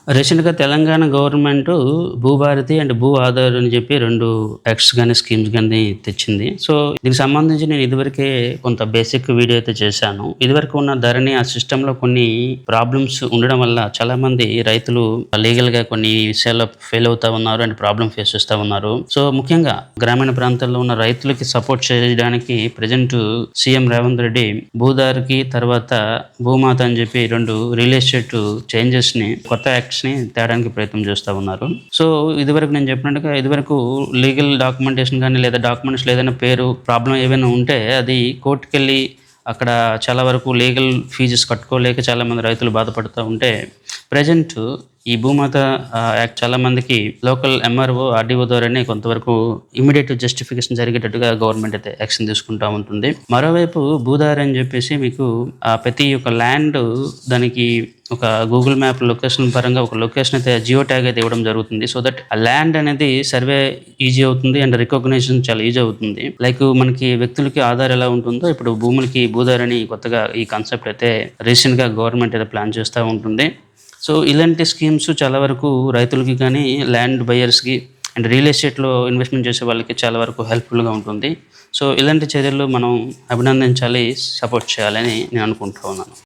రీసెంట్‌గా Telangana government Bhubharati and భూ ఆధార్ అని చెప్పి 2 యాక్ట్స్ గాని, స్కీమ్స్ గాని తెచ్చింది. సో, దీనికి సంబంధించి నేను ఇదివరకే కొంత బేసిక్ వీడియో అయితే చేశాను. ఇదివరకు ఉన్న ధరణి ఆ సిస్టమ్‌లో కొన్ని ప్రాబ్లమ్స్ ఉండడం వల్ల చాలామంది రైతులు లీగల్‌గా కొన్ని విషయాల్లో ఫెయిల్ అవుతా ఉన్నారు అండ్ ప్రాబ్లమ్ ఫేస్ చేస్తా ఉన్నారు. సో, ముఖ్యంగా గ్రామీణ ప్రాంతాల్లో ఉన్న రైతులకి సపోర్ట్ చేయడానికి ప్రెజెంట్ సీఎం రేవంత్ రెడ్డి భూదారికి తర్వాత భూమాత అని చెప్పి 2 రియల్ ఎస్టేట్ చేంజెస్‌ని కొత్త యాక్ట్స్‌ని తేడానికి ప్రయత్నం చేస్తా ఉన్నారు. సో, ఇదివరకు నేను చెప్పినట్టుగా ఇదివరకు లీగల్ డాక్యుమెంటేషన్ గాని లేదా డాక్యుమెంట్స్‌లో ఏదైనా పేరు ప్రాబ్లమ్ ఏవైనా ఉంటే అది కోర్ట్‌కెళ్ళి అక్కడ చాలా వరకు లీగల్ ఫీజెస్ కట్టుకోలేక చాలామంది రైతులు బాధపడుతూ ఉంటే ప్రెజెంట్ ఈ భూమాత యాక్ట్ చాలామందికి లోకల్ ఎంఆర్ఓ, ఆర్డీఓ ద్వారానే కొంతవరకు ఇమ్మీడియేట్ జస్టిఫికేషన్ జరిగేటట్టుగా గవర్నమెంట్ అయితే యాక్షన్ తీసుకుంటా ఉంటుంది. మరోవైపు భూదారి అని చెప్పేసి మీకు ప్రతి ఒక్క ల్యాండ్ దానికి ఒక గూగుల్ మ్యాప్ లొకేషన్ పరంగా ఒక లొకేషన్ అయితే జియో ట్యాగ్ అయితే ఇవ్వడం జరుగుతుంది. సో దట్ ఆ ల్యాండ్ అనేది సర్వే ఈజీ అవుతుంది అండ్ రికగ్నిషన్ చాలా ఈజీ అవుతుంది. లైక్ మనకి వ్యక్తులకి ఆధార్ ఎలా ఉంటుందో ఇప్పుడు భూములకి భూదారి అని కొత్తగా ఈ కాన్సెప్ట్ అయితే రీసెంట్‌గా గవర్నమెంట్ అయితే ప్లాన్ చేస్తూ ఉంటుంది. సో, ఇలాంటి స్కీమ్స్ చాలా వరకు రైతులకి కానీ, ల్యాండ్ బయర్స్‌కి అండ్ రియల్ ఎస్టేట్‌లో ఇన్వెస్ట్‌మెంట్ చేసే వాళ్ళకి చాలా వరకు హెల్ప్‌ఫుల్‌గా ఉంటుంది. సో, ఇలాంటి చర్యలు మనం అభినందించాలి, సపోర్ట్ చేయాలని నేను అనుకుంటూ ఉన్నాను.